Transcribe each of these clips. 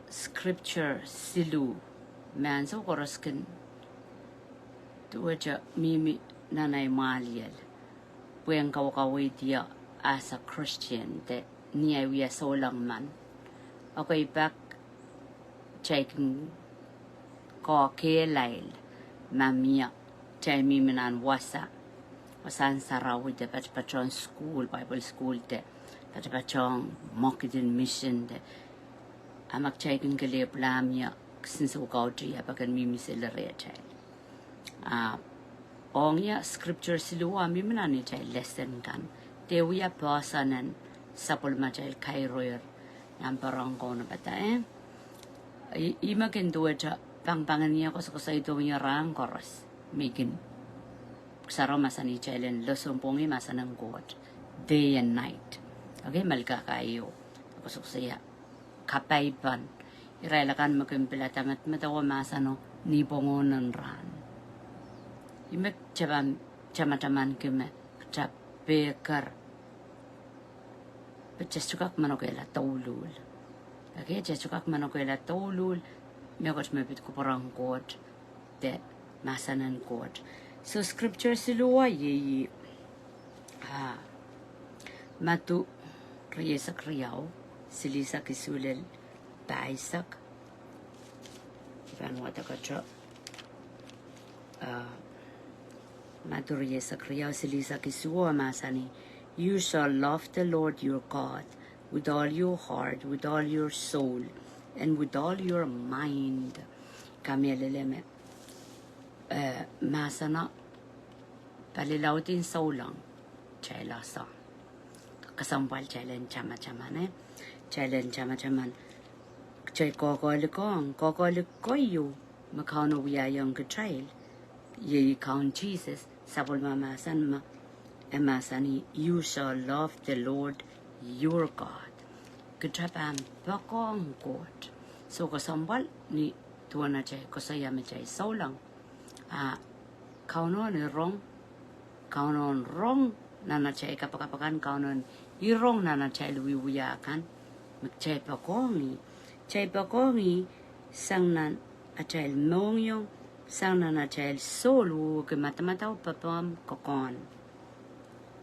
scripture silu man so koroskin tuwaja mimi nanay maliel bueng kawakawidia as a Christian that niya wiya so lang man okay back checking ko kelail mamia chay mimi nan wasan sarawi de patron school Bible school de patron marketing mission de amak checking kelep lamia since ukauti apakan mimi selere chay Ongya scripture siluwa mimnani chay lesson kan te wiya pasanan sapul machay kairoyer namparang ko na bata ima kendo cha pangpangan niya ko sa ito niya rang koras mikin saro masani chaylen losumpongi masanang god day and night okay malka kayo ko sa kapaypan irailakan makimpilatamat matawa masano ni pongonan ran Imek caman keme cap bekar, becesukak manokela taulul, okay cesukak manokela taulul, megot mepit kuparang god, de masanan god. So scripture siluwa ye matu riyesak riyaw, silisak isulel, baisak, iban wata kacha. Maturiye sakriya silisa kisuwa masani. You shall love the Lord your God with all your heart, with all your soul, and with all your mind. Kameleleme masana palilautin saulang chailasa. Kasampal chailen chama chamane. Chailen chama chaman. Chai kokolikong kokolikoyu makano wiya yung trail. Ye count Jesus. Sabol mamasan emasani, you shall love the Lord your God. Kutrapam bakong God. So kasambal ni tuana chay kasayame chay saulang. Kaunon wrong nana chay kapakapakan kaunon irong nana chay luwiyakan. Chay pakongi sangnan achay mongyong sang na child solo ke mata papam kokon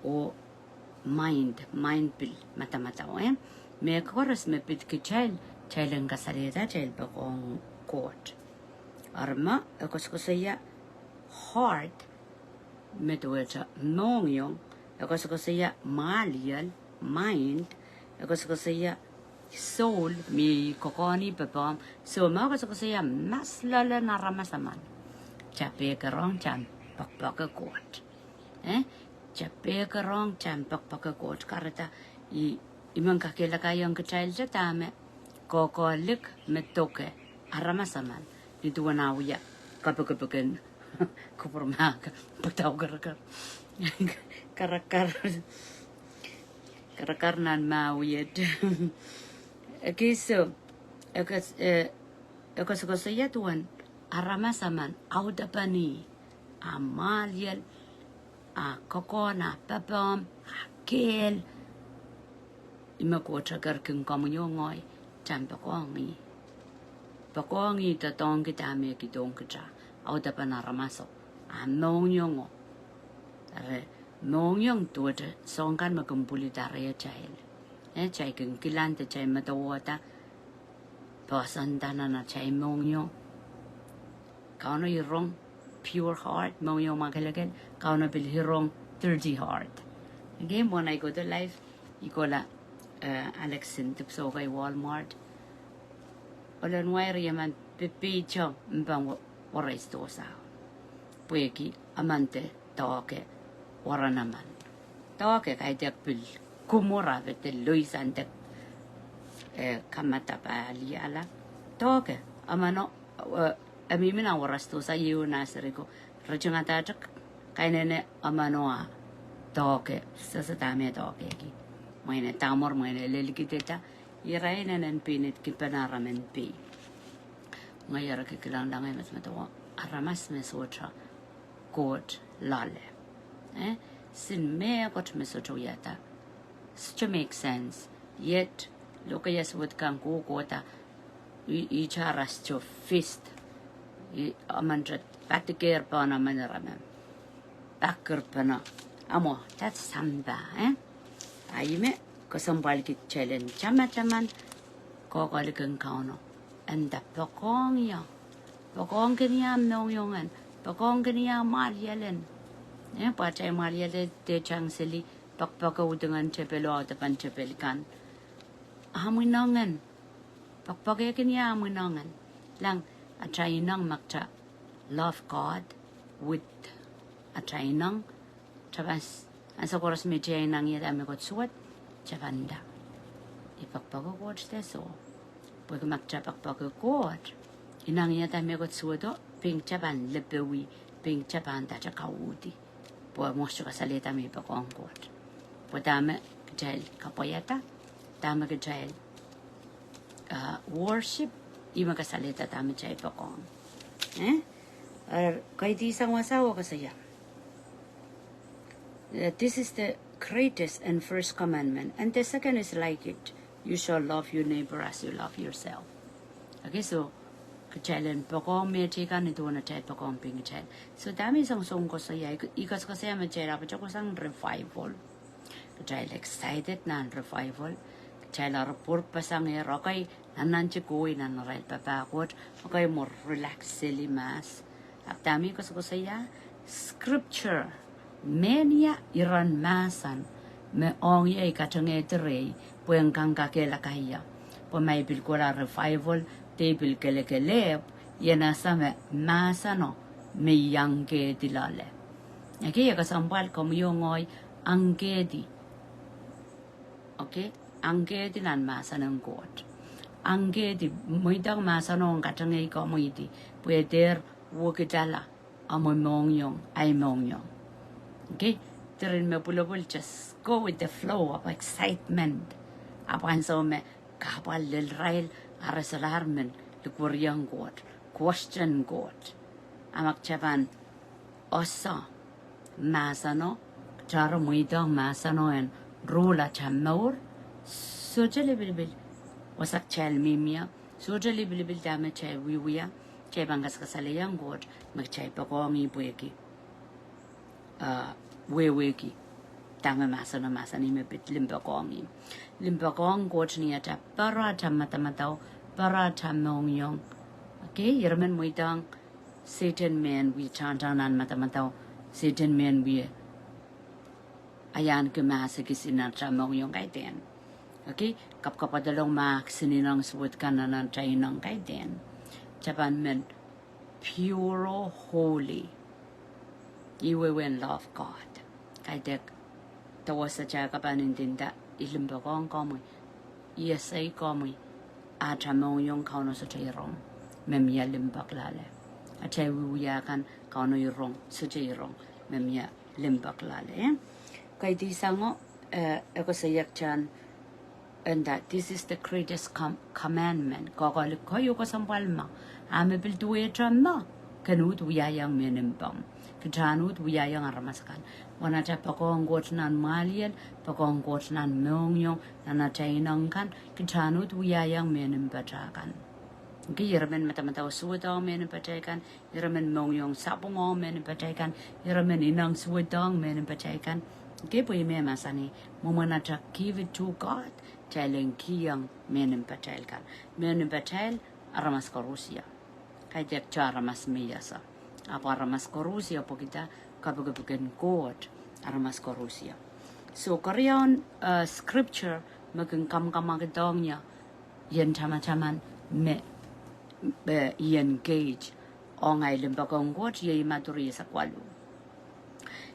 o mind pil mata me koras me pit ke child ang kasalita child pakong court arma ekosaya heart me tuweta nongyong ekosaya malial mind ekosaya soul me kokoni papam so ma ekosaya maslala na ramasaman Chape karong chan pakpaka kot. Chape karong chan pakpaka kot. Karata imang kakila kayong kachayl sa tame. Kokolik metoke. Aramasaman. Dito wanawiya. Kapagapagan. Kupurmaka. Pagtaw karakar. Karakar nan mawiyad. Okay, so. Ekosaya tuwan. Aramasaman audapani amaliel kokona papam kel imakocha garkin komunyoy champakongi tatong kitame kitong kita audapana ramaso nongyongo are nongyong tuwa songkan makumpuli tare chail chay king kilante chay matawata pasandana na chay nongyong Kauno hirong pure heart, mong makalagad. Kauno bil hirong dirty heart. Again, when I go to life, ikola Alexin tipso kay Walmart. Olan wire yaman pipicho mbang warais dosa. Pueki amante toke wara naman. Toke kay tek bil kumura vete Luis ante kamata pa liala. Toke amano Amimina warasto sa iyo nasiriko. Rajang atajak kainene amanoa toke sa tame toke ki. Mayne tamor mayne lelikiteta iraina nan pinit ki panaramen pi. Ngayara ki kilang langay mas matawa aramas mesocha kot lale. Sin me kot mesocha yata. Such make sense. Yet look yes what kan ko kota charas to fist amandrat patiker pana manarame backer pana amo that's samba aime kasambal ki challenge chamachaman kokalikan kauno anda pokong ya pokong kenya mnongyongan pokong kenya marialen pachay mariale de changseli pakpaka udangan chepelo atapan chepelkan hamunangan pakpaka kenya hamunangan lang atrainang makta love God with atrainang chabas asa koras me chainang yada me got suat chabanda ipakpaka God steso pag makta pakpaka God inang yada me got suado ping chaban lebewi ping chaban ta chakaudi po mosto kasalita me pakong God po dame kajal kapoyata dame kajal worship ima kasalita dame chay pakong kay di isang wasawa kasaya. This is the greatest and first commandment, and the second is like it. You shall love your neighbor as you love yourself. Okay, so kacailan pakong may chika nito na chay pakong ping chay. So dami isang song ko saya. Ikas kasi may chay rapat ako sang revival. Kacay excited na revival. Kacay rapor pasang okay nanan chikoy na naral papakot. Okay more relax silly mass. Dami ko saya scripture. Menia iran masan me ong ye katenge tere pueng kang kakela kaya po may bilkola revival table kele yena same masano me yangke dilale okay ya kasambal kom yongoy angkedi okay angkedi nan masanang god angkedi moidang masanong katenge ko moidi pueder wokidala amoy mongyong ay mongyong. Okay, terin me pulapul just go with the flow of excitement. Apan so me kapal lil rail arasalarmen the Korean God, question God. Amak chaban osa masano charo muidang masano en rula chamor so jale bilbil wasak chal mimia so jale bilbil dame chay wiya chay bangas kasalayang God mag chay pakongi bueki. Weweki tanga masana me bit limbakong goch niya ta para matamataw para mongyong okay yermen muidang Satan man we chantanan matamataw Satan man we ayan ke masakisin mongyong kay den okay kapadalong maksininang suwat kanan chainang kay den Japan men pure holy you will love God. Kay dek tawas sa chaka panintinda ilimbakong komoy iyasay komoy atramong yung kauno sa chayrong memya limbak lale at chay wiwiyakan kauno yung sa chayrong memya limbak lale kay di sango ako sayak chan and that this is the greatest commandment kakalik kayo kasampalma ame bilduwe tramma kanut wiyayang menimbam Kitanut wiyayang aramasakan. Wanata pakong got nan malian, pakong got nan mongyong, nanatainang kan, kitanut wiyayang menim bajakan. Giramen matamataw suwedang menim bajakan, iramen mongyong sapong menim bajakan, iramen inang suwedang menim bajakan. Gipo ime masani, mumanata give it to God, telling kiyang menim bajakan. Menim bajal aramas korusia. Kajak charamas miyasa. Apa aramas korusia po kita kabugabugan God aramas korusia. So Korean scripture maging kamkamagdong niya yan chama-chaman me engage o ngay limbagong God yay maturi sa kwalu.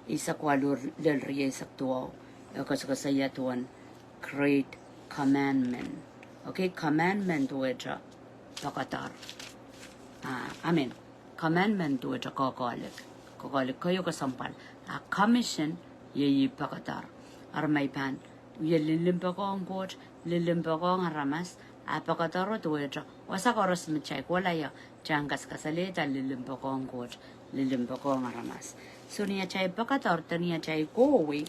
Isa kwalu lil riya sa tuwa kasaya tuwan great commandment. Okay, commandment wedja pakatar. Amen. Commandment to it a kokalik kayo kasampal a commission ye pakatar armay pan ye lilimpakong God lilimpakong aramas a pakataro to it wasa koros mchay wala ya jangas kasalita lilimpakong God lilimpakong aramas so niya chay pakatar niya chay kowe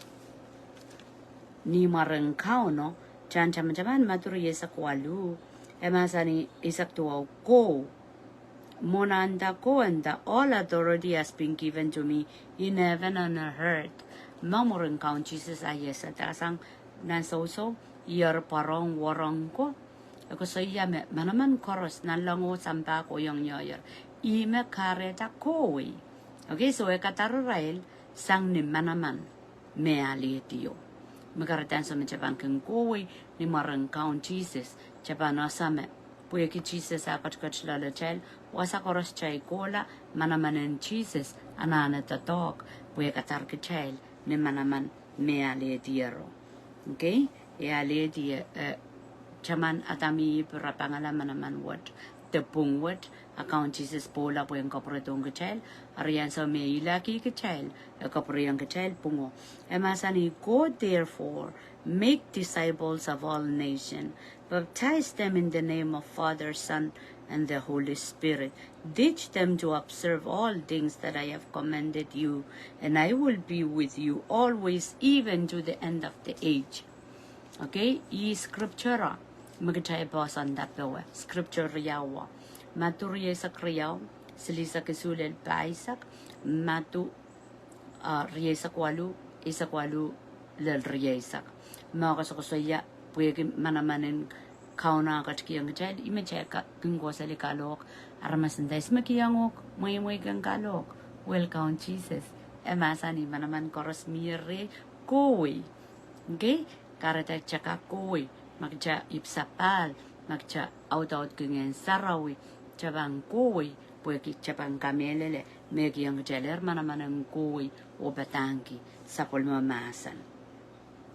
ni marangkao no chan chamachaman maturi sa kwalu Emasani isak tuwa go. Monanda go and all authority has been given to me in heaven and on earth. Mamurin count Jesus ayesa tasang nasoso yer parong warong ko. Ako sa iya me manaman koros na lango samba ko yung nyoyer. Ime kare ta kowi. Okay, so ekatarail sang ni manaman me alitiyo. Makaratan sa mechapan keng kowi ni marang count Jesus. Chapan asame. Puye ki Jesus akat kachlala chel. Wasa koros chay kola manamanen Jesus anana tatok. Puye katar ki chel ni manaman me alitiyero. Okay? E alitiyo chaman atami perapangala manaman wat tepung wat account Jesus pola po yung kapretong kachel ariyan sa may ilaki kachel kapriyang kachel pungo emasani go therefore make disciples of all nations, baptize them in the name of Father, Son, and the Holy Spirit. Teach them to observe all things that I have commanded you, and I will be with you always, even to the end of the age. Okay, i scriptura magchay basan dapawa scripture yawa maturiye sa kriyaw silisa kesulel paisak matu riye sa kwalu lel riye sak mga kasukosaya puye manamanen kauna katki ang child imecheka kungko sa likalok aramasanday smakiyangok may kang kalok welcome Jesus emasani manaman koros mire koi okay karata chaka koi magcha ipsapal magcha out kungen sarawi chabang koi pueki chabang kamelele megi ang jeler manaman koi o batangi sa pulmamasan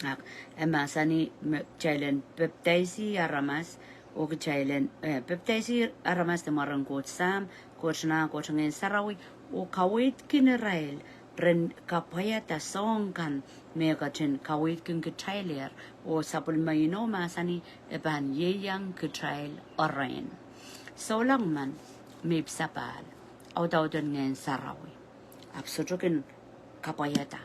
ak emasani chailen baptizi aramas o chailen baptizi aramas de marangkot sam kochna kochungen sarawi o kawit kinerail ren kapaya ta songkan mega chen kawit kin trailer o sapul mayino masani eban yeyang trail oren so lang man mip sapal au don ngen sarawi absujukin kapaya ta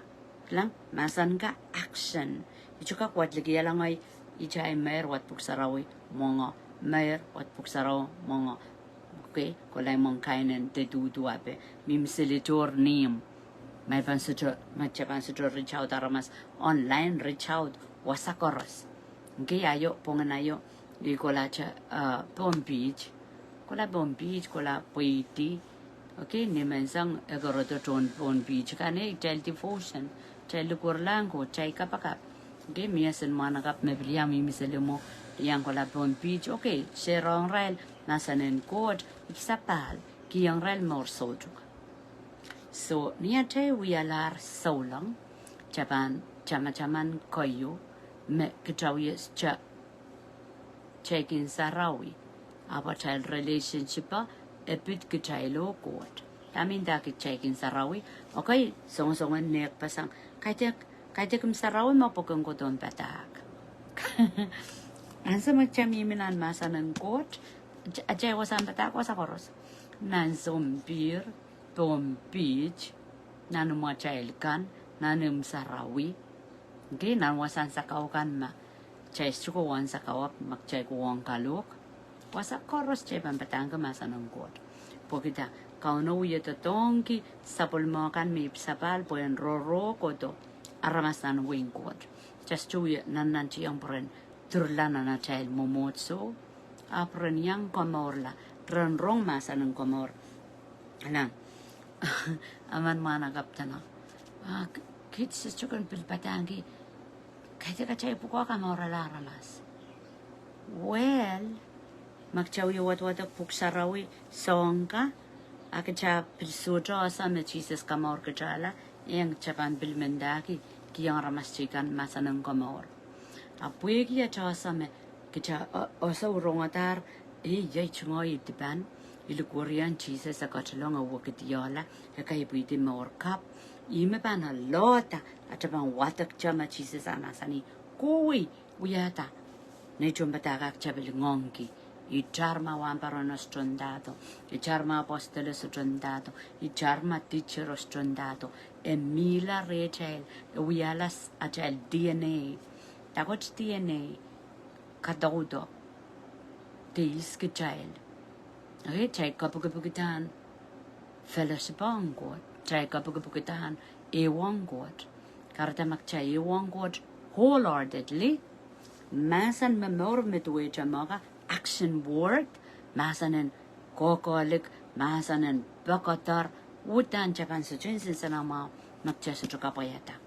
lang masan ka action ichuka kwat lagi lang ay ijay mer wat puksarawi mongo mer wat puksaraw mongo okay kolay mong kainen te du ape mimsilitor nim may pansucho reach out aramas online reach out wasakoros okay ayo ponganayo di kolacha Palm Beach kola poiti okay ni mensang egoroto ton Palm Beach kane child devotion child kurlango chai kapaka okay miasen manakap mebliam miselemo yang kola Palm Beach okay serong rail nasanen code ipsapal kiyang rail more sojuk. So niya tayo wiyalar saulang chaman koyo me kitawiyas cha check-in sarawi apa child relationship epit kitaylo kot tamin daki check-in sarawi okay song-songan nek pasang kaya kum sarawi mapokong ko don patak ansa magchaminan masanan kot ajay wasan patak wasa koros nan zombir Palm Beach, nanum child kan, nanum sarawi. Okay, nan wasan sakaw kan ma. Chay suko wan sakawap magchay ko wang kalok. Wasa koros chay pampatang kamasan ng god. Pokita kauno uye to tongki sapol mo kan mi sapal po en roro ko to aramasan wing god. Just chuye nan chiyang pren turlana na child momotso. Apren yang komorla ren rong masan ng komor. Anan. Aman managap na kids sa chukan pilpatangi kaya kachay po ko kamorala-ramas well magchaw yu wat-watak puksarawi songka akacha pilsujo asame Jesus kamor kachala yang chapan bilmendaki kiyang ramas chikan masanang kamor apuy kiya chasame kacha osa urongatar yay chungoy itipan ilukurian Jesus sa kachalong awakitiyala kaya pwede maorkap ime pa na lota at sabang watak chama Jesus anasani kuwi uyata na ichumbatarak chabil ngongi icharma wamparo strondato icharma apostolo strondato icharma teacher strondato Emila Rachel uyalas achal DNA takot DNA kadodo Teis ke child. Okay, child kapukitan fellowship on God. Child kapukitan ewang God. Karata makcha ewang God wholeheartedly. Masan memor metuecha maga action word. Masanen kokolik. Masanen bakatar. Utan chakan suchensin sanama makcha suchukapayata.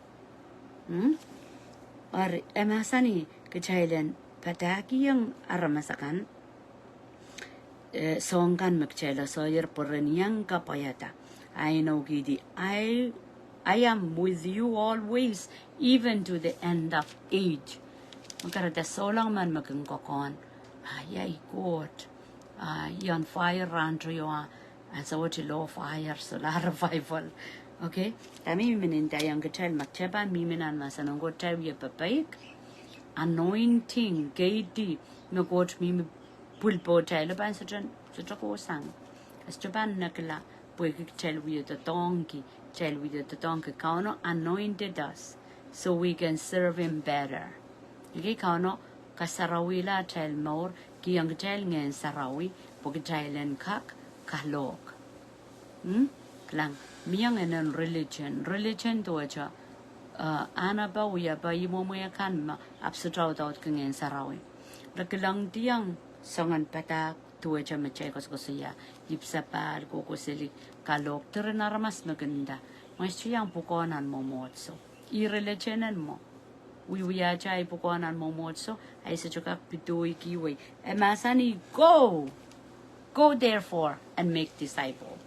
Or emasani ke chailen pataki yung aramasakan. Songkan magchela soyer poreniang kapayata. I know Gidi. I am with you always, even to the end of age. Magkarata so lang man magkangkokon. Ay God. Yon fire rancho yo. And so what you low fire solar revival. Okay? Tami mininta yung kachal magchaba miminan masanong go tayo papaik. Anointing, gadi, magot mimi pulpo tayo ban sa ko sang. As jaban nakala, pwede tell we the donkey, tell we the donkey kauno anointed us so we can serve him better. Okay, kauno kasarawi la tell more, kiyang tell ngayon sarawi, pwede taylan kak kahlok. Klang miyang enan religion to aja. Ana ba uya ba imo mo yakan ma absutraw daw ngayon sarawi. Nagkilang tiyang sangan patak tuwa siya machekos ko siya ipsapal ko sili kalok naramas maganda mas siyang pukonan mo motso i-religionan mo wiwiya siya ay pukonan mo motso ay sa tsaka pituwi kiwi masani go therefore and make disciple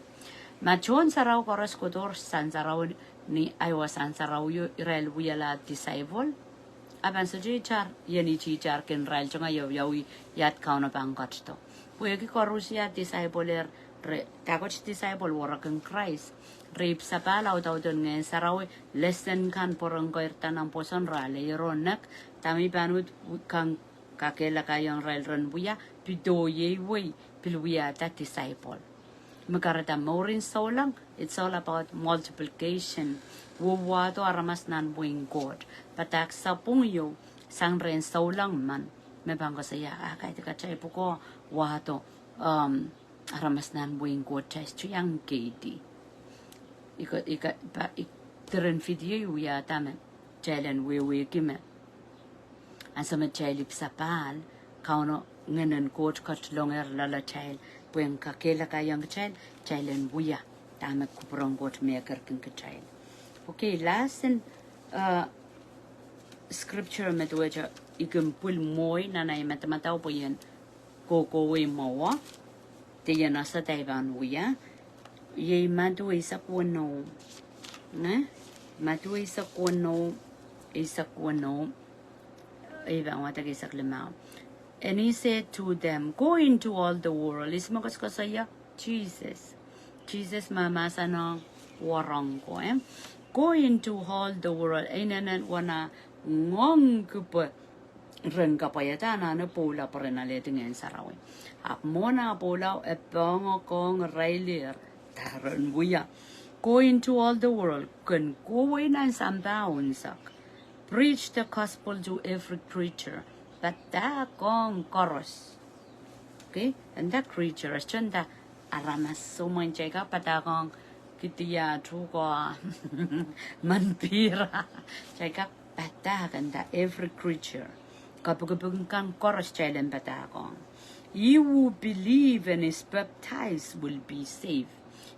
machon saraw koras kodor san saraw ni aywasan saraw yu irel wiyala disciple aban sa char yani char ken ral chunga yawi yat kauna bangkat to Puegi korusia disciple tagoch disciple warakan Christ rape sa pala daw don ngayon sarawi lesson kan porong koirtan ang poson rale ironak tami panut kang kakela kayong railron buya pidoye way pilwiya ta disciple magarata Mourin solang it's all about multiplication wuwato aramas nan buing God patak sa pungyo sang ren solang man mebang ko saya kahit kachay po ko wato aramas nan buing God test yang gedi ika teren video ya tame jelen we kime asama chalip sapal kauno ngenen God kat longer lala child buing kakela kayang child jelen buya tame kuprong God maker kin child okay last and scripture medweja ikum pul moy nanay matamataw po yan kokowe mo te yan asa taiwan uya ye madu isa kuno ne madu isa kuno eva wata isa klema and he said to them go into all the world ismo kasaya Jesus mama sana warang ko go into all the world inanan wana ngong kupa ren kapayata na pola parenale dengan sarawi ap mona pola epong kong railer taran buya go into all the world can go in and bounds preach the gospel to every creature but that kong chorus okay and that creature is chanda aramas so manchega patakong kitiya tuko manpira cheka patakan da every creature kapugkan chorus challenge patakong you who believe and is baptized will be saved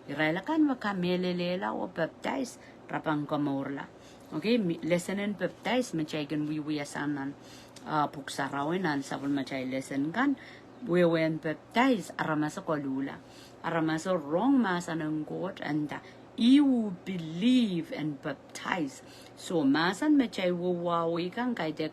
iralakan makamelele o baptized rapang kamorla okay lesson and baptized machagan we asanan puksarawenan sabon machay lesson kan we when baptized aramasa kolula aramasa wrong masanang God and you believe and baptize so masan machay wawi kan kaitek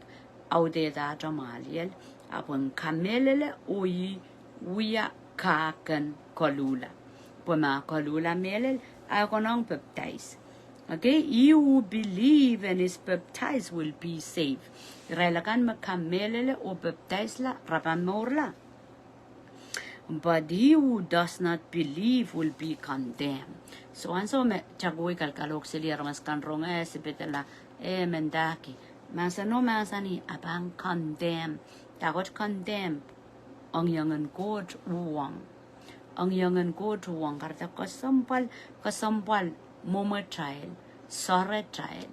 aude da jamaliel apon kamelele oi wiya kakan kolula poma kolula melel akonong baptize okay you who believe and is baptized will be saved relakan makamelele o baptize la rapamorla but he who does not believe will be condemned so anso me chagoi kalkalok silir mas kanronga sipetela mendaki masano masani abang condemn tagot condemn ang yangan God uang. Ang yangan God uang karta kasampal momo child, sore child.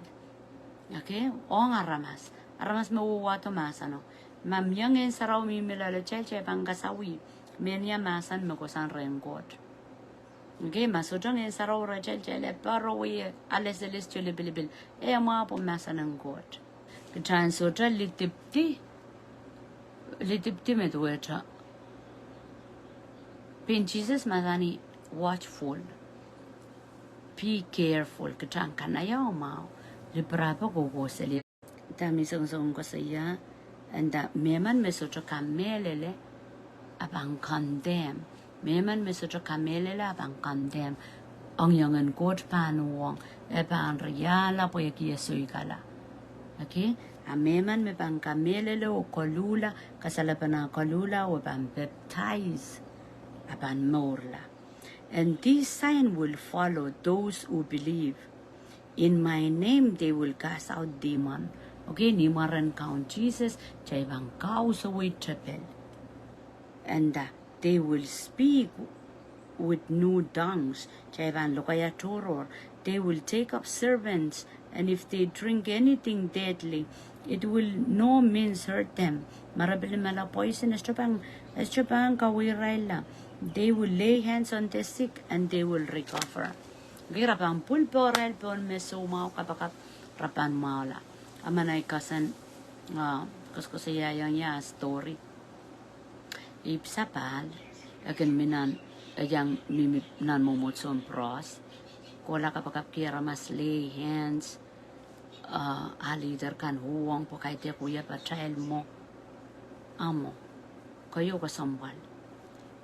Okay? Ong aramas mauwato masano. Mam yangan saraw mi milala cheche bangasawi. Menya masan magosan rengod. Okay, masojang en saraw ra cheche le parawi ales celestial bilibil. E ama po masan ng God. Kitran soja litipti meduecha. Pin Jesus masani watchful. Be careful. Kitran kanaya umao. Librapa go seli. Dami song ko saya. And that meman mesocha kamelele abang condemn. Meman mesocha kamelele abang condemn. Ang yangan God panuwang. Ebang riyala po yaki yasuyikala. Okay? Ameman me bang kamelele o kolula. Kasalapana kolula o bang baptize. Abang Mour. And this sign will follow those who believe. In my name they will cast out demon. Okay, nimaran count Jesus, chay bang cause away chapel. And they will speak with new tongues, chay bang lokaya toror. They will take up servants, and if they drink anything deadly, it will no means hurt them. Marabili mala poison, estupang kawiraila. They will lay hands on the sick, and they will recover. Okay, rapang pulporel pon mesumao kapakap rapan maula. Amanay kasan kasko saya yang story ipsapal akan minan yang mimip nan momotson pros kola kapakap kira mas lay hands leader kan huwang po kahit kuya pa child mo amo kayo kasambal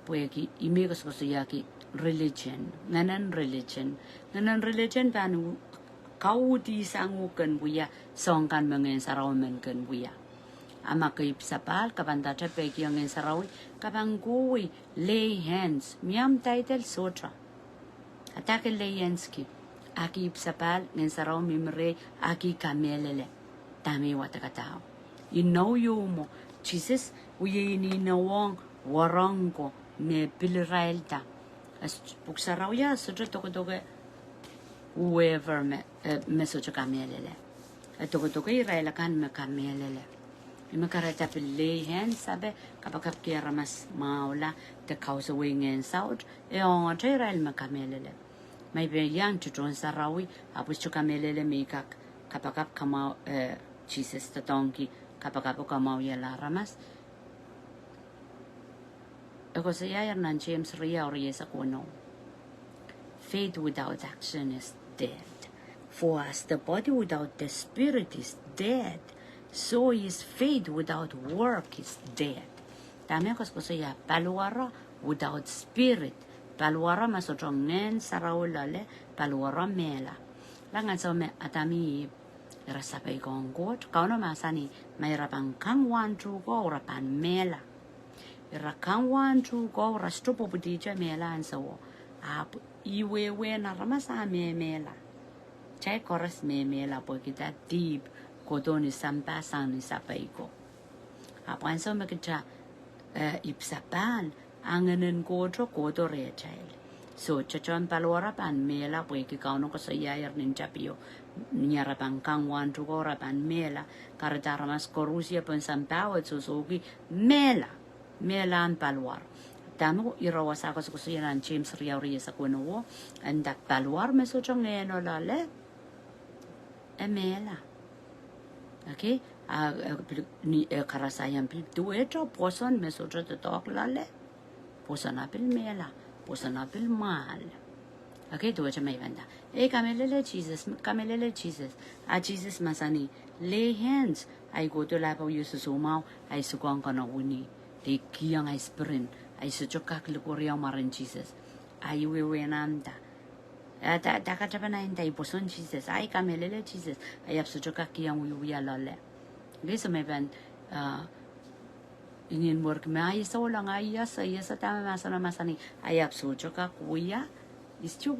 pueki imi kasko saya ki religion nganan religion panu kau di sangukan buya songkan mengen sarawan kan buya ama kaip sapal kapanda tepe yang sarawi kapang gui lay hands miam title sotra atake lay hands ki aki sapal ngen saraw mimre aki kamelele tami watakatao you know mo Jesus uye ni nawang warango me pilrailta as puksaraw ya sotra tokotoke whoever mesocho kamelele toko iraila kan me kamelele imakarata pili hen sabe kapakap kira mas maula te causa wingen saud on irail me kamelele may be yang chujon sarawi apus cho kamelele mikak kapakap kamau Jesus tatonki kapakap kamau yala ramas ako saya nan James ria sa kuno. Faith without action is dead. For as the body without the spirit is dead, so is faith without work is dead. Tama ko saya paluara without spirit. Paluara masotrongen saraulale paluara mela. Langan sa me atami rasapay kong God. Kauno masani may rapang kangwan truko rapan mela. Rakangwan truko rastupo budija mela ansawo. Iwe na ramasa mela. Chay koras mela po kita deep kodo ni sampasan ni sapaiko. Apan so makita ipsapan anganen kodo re chay. So chachon palora pan mela po ikikaw no ko sa yayar ninjapio nyara pang kangwan tuko rapan mela karatara mas korusia pon sampawat susugi mela an palwar. Tamo irawasa ko sa yan James Riauri sa kuno and that palwar meso chong eno lale emela. Okay? Ni karasayang pil dueto poson meso chong tok lale. Poson apil mela, poson apil mal. Okay, dueto may banda. Kamelele Jesus. Jesus masani lay hands. Ay go to lapaw yususumaw ay sukong ka na uni. Di kiyang ay sprint. Ay suchokak lukuriyaw marin Jesus. Ay wiwenanda. Dakachapa na hintay poson Jesus. Ay kamelele Jesus. Ay ap suchokak kiyang wiwiya lole. Okay, so may ban inin work me ay sa wala nga iya sa tama masani ay ap suchokak wiya. Isto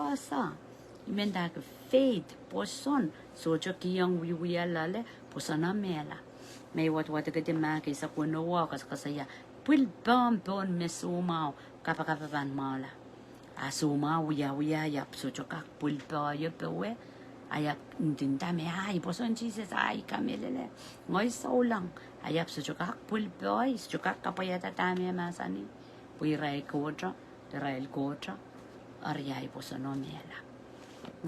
asa. Imendak faith poson suchok kiyang wiwiya lole posona mela. may what ka di maki sa kuno wakas kasaya pul bam bon mesumao kapakapan mala asuma uya yap so chokak pul pa yepewe ayap ndinda me ai boson Jesus ai kamelele ngoi so lang ayap so chokak pul pa so chokak kapayata tame masani puirai kotra rail kotra ariai bosono mela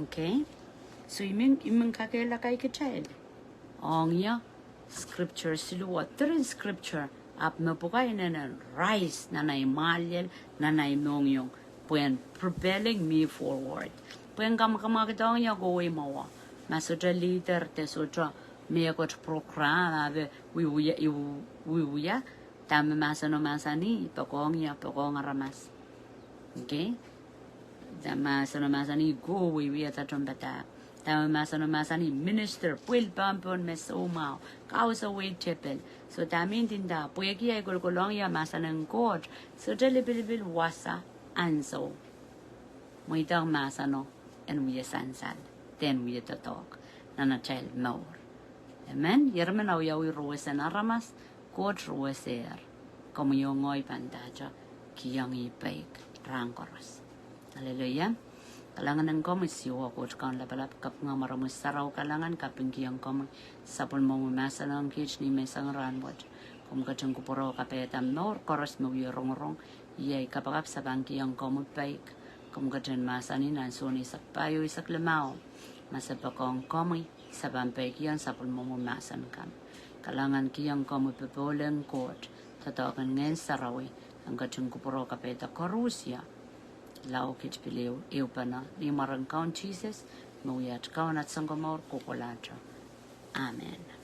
okay so imeng kakela kai kechel ongya scripture siluwa trin scripture ap no pukai na rise na malyel na mongyong when propelling me forward when kamakitong ya go way mo masotra leader te sotra me ko program ave we tam masani pagong ramas okay dama masani go we at trombeta tam masani minister puil pampon mesomao causa way chapel so tamin tinda pueki ay golong ya masanang god so delibil wasa anso moitang masano and we sansal then we to talk nana child Mour amen yermen au yawi roesen aramas god roeser como yongoy pantaja kiyang ipek rangkoros haleluya kalangan ng komisyo ako kan labalap kap nga maramos saraw kalangan kaping kiyang kom sapon mo masa ng kich ni mesang ranwat kum kachang kuporo kapetam Mour koros mo yorong yay kapagap sa bangkiyang kom pek kum kachang masa ni nansoni sakpayo isak lemao masapakong komi sa bampek yan sapon mo masan kam kalangan kiyang kom pepoleng court tatakan ngayon sarawi ang kachang kuporo kapeta korusya lao kich pileo eupana ni marang kaun Jesus mo yat kaun at sangko Mour kukulatra amen.